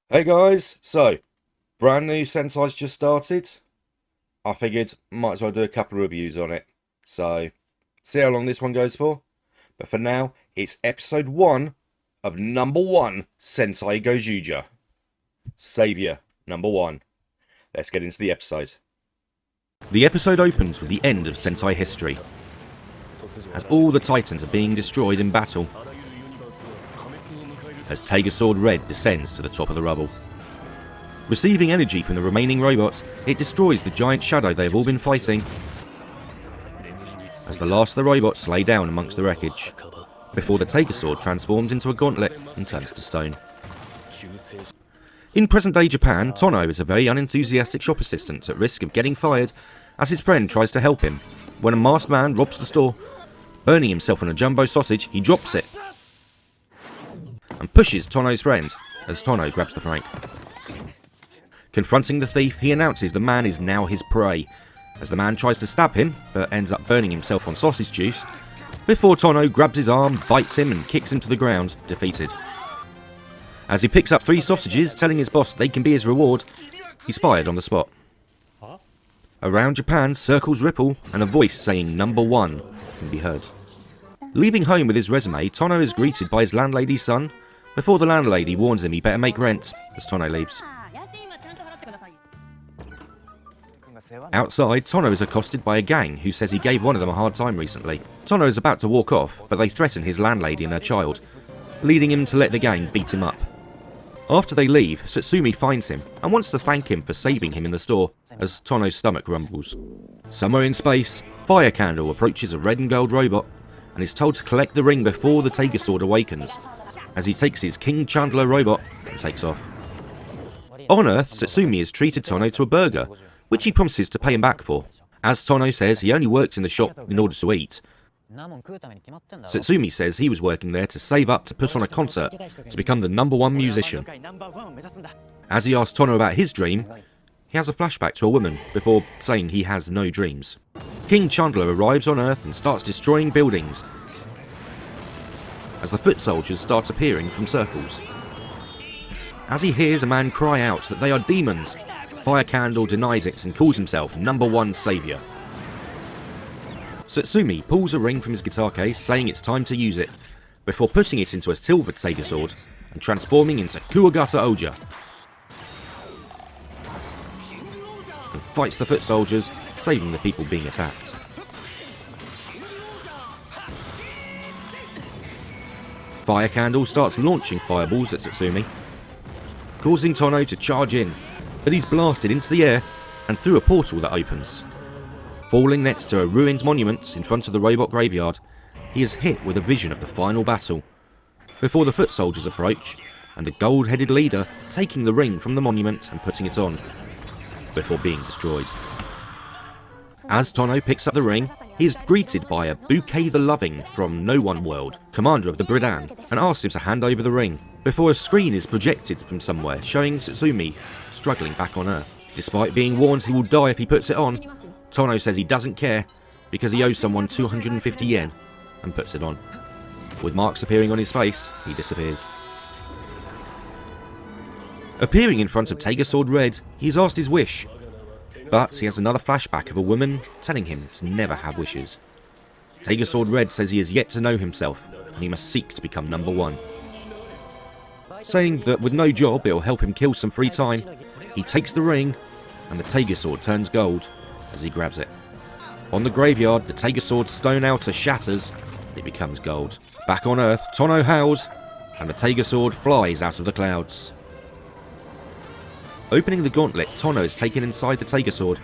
Hey guys, so brand new Sentai's just started. I figured might as well do a couple of reviews on it. So see how long this one goes for. But for now, it's episode 1 of number 1 Sentai Gozyuger. Savior number 1. Let's get into the episode. The episode opens with the end of Sentai history, as all the Titans are being destroyed in battle. As Tiger Sword Red descends to the top of the rubble. Receiving energy from the remaining robots, it destroys the giant shadow they have all been fighting, as the last of the robots lay down amongst the wreckage, before the Tiger Sword transforms into a gauntlet and turns to stone. In present-day Japan, Tono is a very unenthusiastic shop assistant at risk of getting fired as his friend tries to help him. When a masked man robs the store, burning himself on a jumbo sausage, he drops it and pushes Tono's friend as Tono grabs the frank. Confronting the thief, he announces the man is now his prey, as the man tries to stab him but ends up burning himself on sausage juice, before Tono grabs his arm, bites him and kicks him to the ground, defeated. As he picks up 3 sausages, telling his boss they can be his reward, he's fired on the spot. Around Japan, circles ripple and a voice saying number 1 can be heard. Leaving home with his resume, Tono is greeted by his landlady's son, before the landlady warns him he better make rent as Tono leaves. Outside, Tono is accosted by a gang who says he gave one of them a hard time recently. Tono is about to walk off, but they threaten his landlady and her child, leading him to let the gang beat him up. After they leave, Satsumi finds him and wants to thank him for saving him in the store, as Tono's stomach rumbles. Somewhere in space, Fire Candle approaches a red and gold robot and is told to collect the ring before the Tiger Sword awakens, as he takes his King Chandler robot and takes off. On Earth, Satsumi has treated Tono to a burger, which he promises to pay him back for. As Tono says, he only works in the shop in order to eat. Satsumi says he was working there to save up to put on a concert to become the number 1 musician. As he asks Tono about his dream, he has a flashback to a woman before saying he has no dreams. King Chandler arrives on Earth and starts destroying buildings, as the foot soldiers start appearing from circles. As he hears a man cry out that they are demons, Fire Candle denies it and calls himself number 1 savior. Satsumi pulls a ring from his guitar case, saying it's time to use it, before putting it into a silver Tiger Sword and transforming into Kuwagata Oja, and fights the foot soldiers, saving the people being attacked. Fire Candle starts launching fireballs at Satsumi, causing Tono to charge in, but he's blasted into the air and through a portal that opens. Falling next to a ruined monument in front of the robot graveyard, he is hit with a vision of the final battle, before the foot soldiers approach and the gold-headed leader taking the ring from the monument and putting it on, before being destroyed. As Tono picks up the ring, he is greeted by a Bouquet the Loving from No One World, commander of the Bridan, and asks him to hand over the ring, before a screen is projected from somewhere showing Satsumi struggling back on Earth. Despite being warned he will die if he puts it on, Tono says he doesn't care because he owes someone 250 yen and puts it on. With marks appearing on his face, he disappears. Appearing in front of Tiger Sword Red, he is asked his wish, but he has another flashback of a woman telling him to never have wishes. Tiger Sword Red says he has yet to know himself and he must seek to become number 1. Saying that with no job it will help him kill some free time, he takes the ring and the Tiger Sword turns gold as he grabs it. On the graveyard, the Tiger Sword's stone outer shatters and it becomes gold. Back on Earth, Tono howls and the Tiger Sword flies out of the clouds. Opening the gauntlet, Tono is taken inside the Tiger Sword.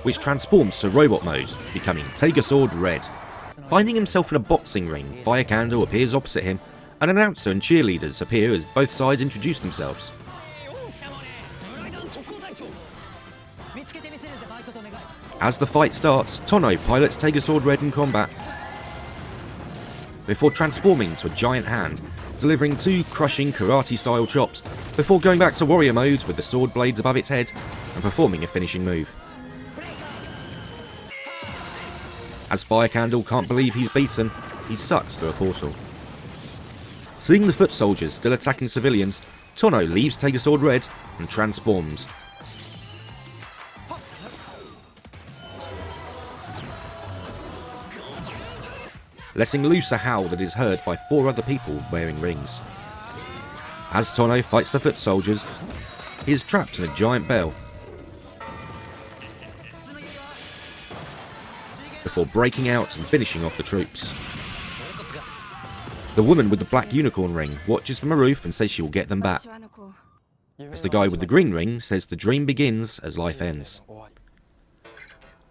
Which transforms to robot mode, becoming Tiger Sword Red. Finding himself in a boxing ring, Fire Candle appears opposite him. An announcer and cheerleaders appear as both sides introduce themselves. As the fight starts, Tono pilots Tiger Sword Red in combat, before transforming to a giant hand, delivering 2 crushing karate-style chops, before going back to warrior mode with the sword blades above its head and performing a finishing move. As Fire Candle can't believe he's beaten, he sucks through a portal. Seeing the foot soldiers still attacking civilians, Tono leaves Tater Sword Red and transforms. Letting loose a howl that is heard by 4 other people wearing rings. As Tono fights the foot soldiers, he is trapped in a giant bell, before breaking out and finishing off the troops. The woman with the black unicorn ring watches from a roof and says she will get them back, as the guy with the green ring says the dream begins as life ends.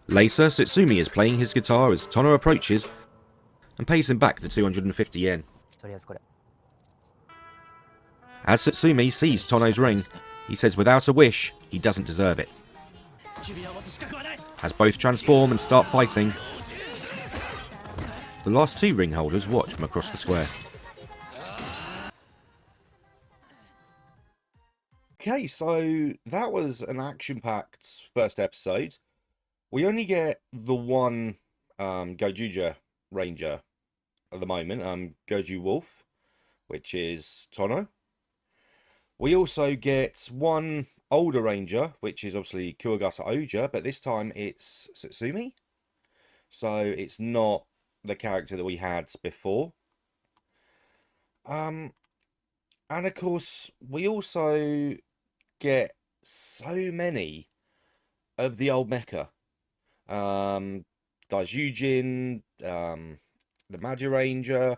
Later, Satsumi is playing his guitar as Tono approaches and pays him back the 250 yen. As Satsumi sees Tono's ring, he says without a wish, he doesn't deserve it. As both transform and start fighting, the last 2 ring holders watch from across the square. Okay, so that was an action-packed first episode. We only get the one Gozyuger Ranger at the moment, Goju Wolf, which is Tono. We also get one older Ranger, which is obviously Kuwagata Oja, but this time it's Satsumi. So it's not the character that we had before. And of course, we also get so many of the old mecha. Daijujin, the Magi Ranger,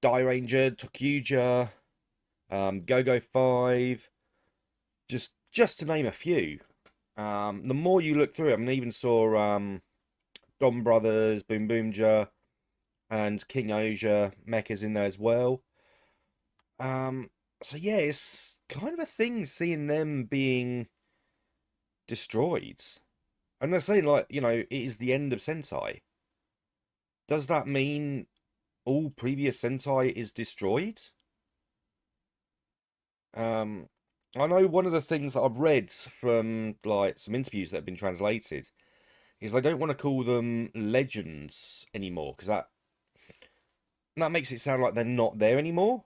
Dai Ranger, Tokyuja, Go-Go 5, just to name a few. The more you look through it, I mean, I even saw Dom Brothers, Boom Boomja, and King Oja mechas in there as well. So yeah, it's kind of a thing seeing them being destroyed. And they're saying, like, you know, it is the end of Sentai. Does that mean all previous Sentai is destroyed? I know one of the things that I've read from, like, some interviews that have been translated is they don't want to call them legends anymore, because that makes it sound like they're not there anymore.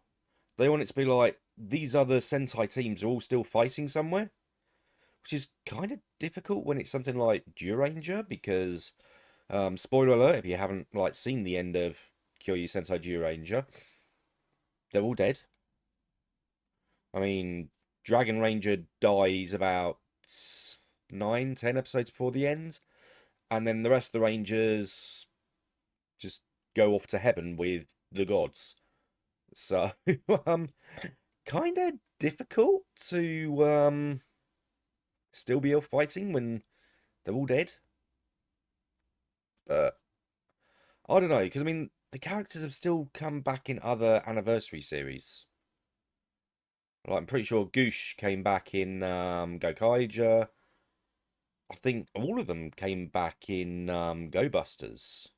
They want it to be like, these other Sentai teams are all still fighting somewhere, which is kind of difficult when it's something like Ranger, because spoiler alert, if you haven't like seen the end of Kyoryu Sentai Ranger, they're all dead. I mean, Dragon Ranger dies about 9-10 episodes before the end, and then the rest of the Rangers just go off to heaven with the gods. So kind of difficult to still be all fighting when they're all dead. But I don't know, because I mean, the characters have still come back in other anniversary series. Like, I'm pretty sure Goosh came back in Gokaiger. I think all of them came back in Go Busters.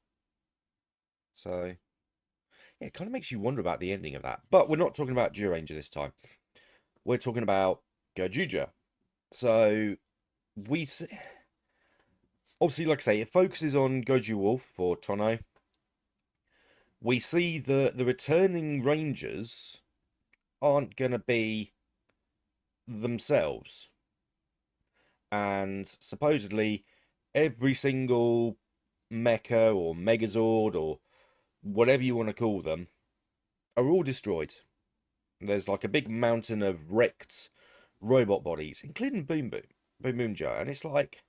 So yeah, it kind of makes you wonder about the ending of that. But we're not talking about Ranger this time. We're talking about Gozyuger. So we've obviously, like I say, it focuses on Goju Wolf or Tono. We see the returning Rangers aren't gonna be themselves, and supposedly every single mecha or megazord or whatever you want to call them are all destroyed. There's like a big mountain of wrecked robot bodies, including Boom Boomja, and it's like,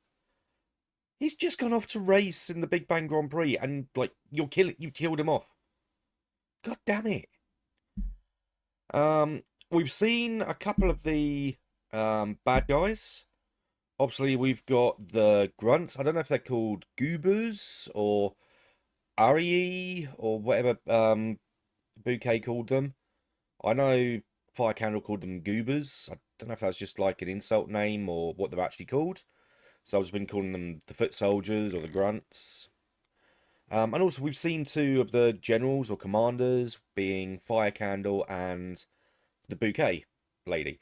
he's just gone off to race in the Big Bang Grand Prix, and like you killed him off. God damn it. We've seen a couple of the bad guys. Obviously, we've got the grunts. I don't know if they're called goobers or Arii or whatever Bouquet called them. I know Fire Candle called them goobers. I don't know if that's just like an insult name or what they're actually called. So I've just been calling them the foot soldiers or the grunts. And also we've seen 2 of the generals or commanders, being Fire Candle and the Bouquet lady.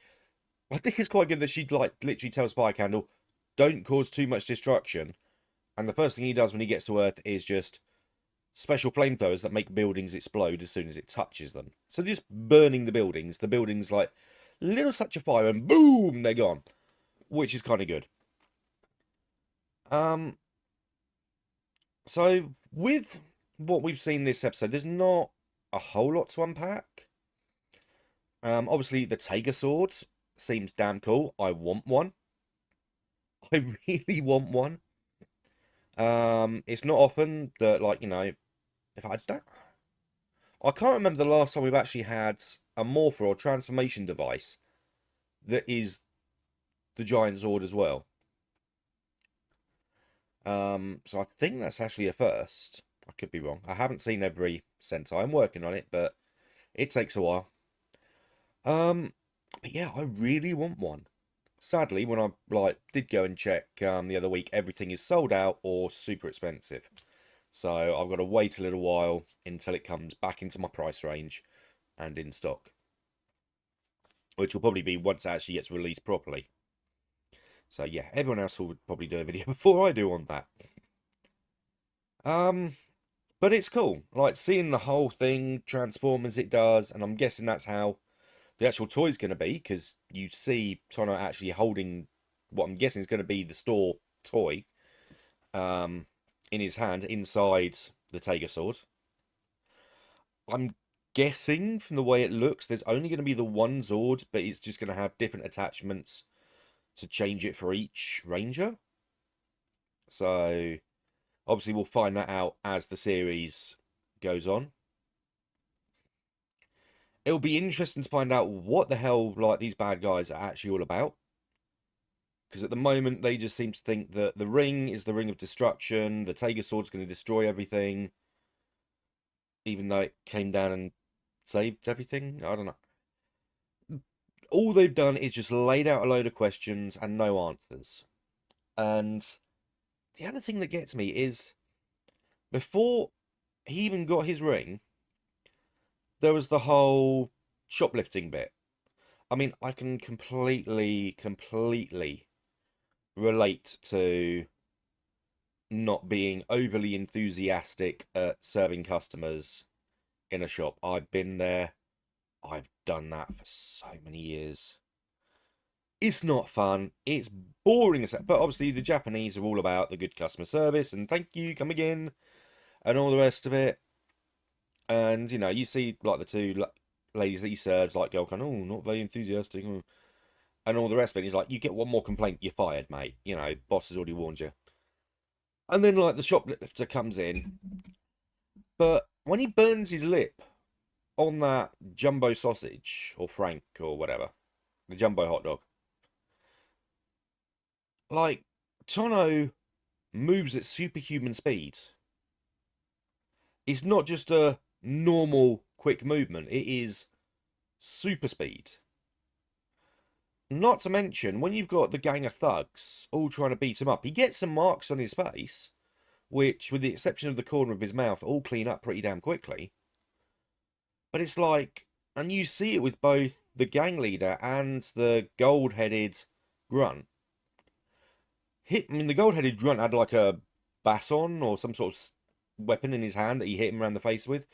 I think it's quite good that she like literally tells Fire Candle, don't cause too much destruction, And the first thing he does when he gets to Earth is just special flamethrowers that make buildings explode as soon as it touches them. So just burning the buildings like little touch of fire and boom, they're gone, which is kind of good. So with what we've seen this episode, there's not a whole lot to unpack. Obviously the Taiga sword seems damn cool. I want one. I really want one. It's not often that, like, you know, if I don't, I can't remember the last time we've actually had a morpher or transformation device that is the giant sword as well. So I think that's actually a first. I could be wrong. I haven't seen every Sentai. I'm working on it, but it takes a while. But yeah, I really want one. Sadly, when I did go and check the other week, everything is sold out or super expensive. So I've got to wait a little while until it comes back into my price range and in stock. Which will probably be once it actually gets released properly. So yeah, everyone else will probably do a video before I do on that. But it's cool. Like, seeing the whole thing transform as it does, and I'm guessing that's how the actual toy's going to be, because you see Tono actually holding what I'm guessing is going to be the store toy in his hand inside the Taiga sword. I'm guessing from the way it looks, there's only going to be the one Zord, but it's just going to have different attachments to change it for each Ranger. So obviously we'll find that out as the series goes on. It'll be interesting to find out what the hell like these bad guys are actually all about. Because at the moment they just seem to think that the ring is the ring of destruction, the Taiga sword's going to destroy everything. Even though it came down and saved everything. I don't know. All they've done is just laid out a load of questions and no answers. And the other thing that gets me is, before he even got his ring, there was the whole shoplifting bit. I mean, I can completely relate to not being overly enthusiastic at serving customers in a shop. I've been there. I've done that for so many years. It's not fun. It's boring as heck. But obviously the Japanese are all about the good customer service and thank you, come again, and all the rest of it. And, you know, you see, like, the two ladies that he serves, like, go, oh, not very enthusiastic, and all the rest of it. He's like, you get one more complaint, you're fired, mate. You know, boss has already warned you. And then, like, the shoplifter comes in, but when he burns his lip on that jumbo sausage, or Frank, or whatever, the jumbo hot dog, like, Tono moves at superhuman speed. It's not just a normal quick movement, it is super speed. Not to mention, when you've got the gang of thugs all trying to beat him up, he gets some marks on his face, which, with the exception of the corner of his mouth, all clean up pretty damn quickly. But it's like, and you see it with both the gang leader and the gold-headed grunt. I mean, the gold-headed grunt had like a baton or some sort of weapon in his hand that he hit him around the face with.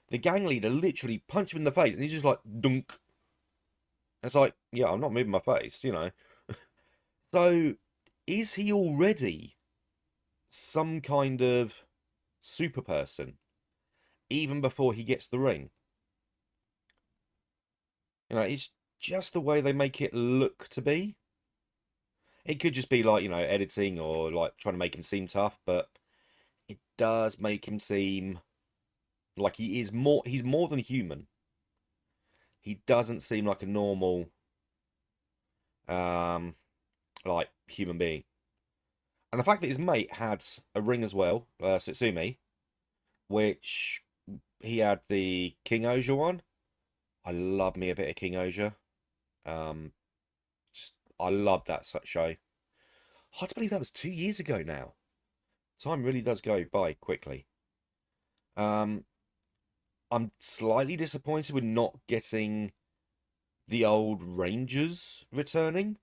The gang leader literally punched him in the face, and he's just like, dunk. It's like, yeah, I'm not moving my face, you know. So, is he already some kind of super person, even before he gets the ring? You know, it's just the way they make it look to be. It could just be like, you know, editing or like trying to make him seem tough, but it does make him seem like he's more than human. He doesn't seem like a normal like human being. And the fact that his mate had a ring as well, Satsumi, which he had the King Oja one. I love me a bit of King Oja. I love that show. Hard to believe that was 2 years ago now. Time really does go by quickly. I'm slightly disappointed with not getting the old Rangers returning,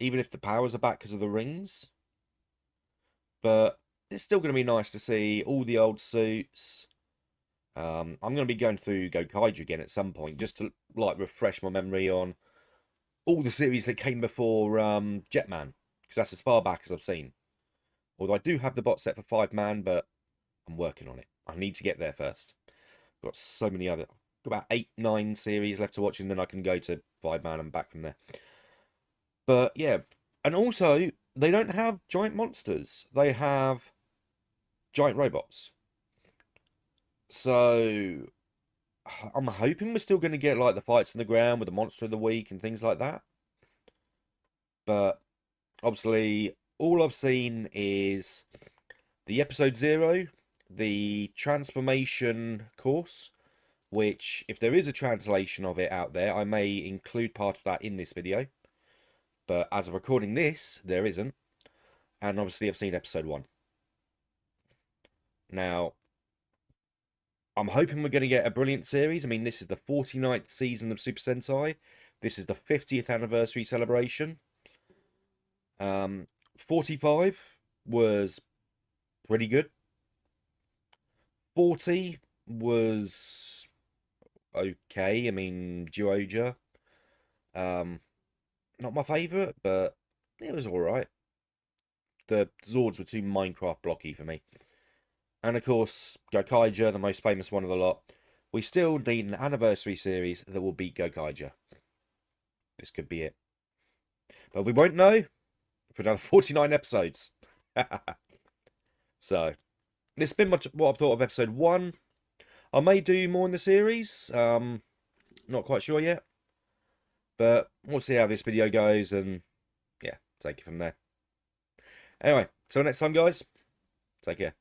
even if the powers are back because of the rings. But it's still going to be nice to see all the old suits. I'm going to be going through Gokyuger again at some point, just to like refresh my memory on all the series that came before Jetman, because that's as far back as I've seen. Although I do have the box set for 5-man, but I'm working on it. I need to get there first. Got so many other, got about 8, 9 series left to watch, and then I can go to 5-man and back from there. But yeah, and also they don't have giant monsters; they have giant robots. So I'm hoping we're still going to get like the fights on the ground with the monster of the week and things like that. But obviously, all I've seen is the episode 0, the transformation course, which, if there is a translation of it out there, I may include part of that in this video. But as of recording this, there isn't. And obviously, I've seen episode 1. Now, I'm hoping we're going to get a brilliant series. I mean, this is the 49th season of Super Sentai. This is the 50th anniversary celebration. 45 was pretty good. 40 was okay. I mean, Gozyuger. Not my favourite, but it was alright. The Zords were too Minecraft blocky for me. And of course, Gokyuger, the most famous one of the lot. We still need an anniversary series that will beat Gokyuger. This could be it. But we won't know for another 49 episodes. So, this has been what I've thought of episode 1. I may do more in the series. Not quite sure yet. But we'll see how this video goes and, yeah, take it from there. Anyway, till next time, guys. Take care.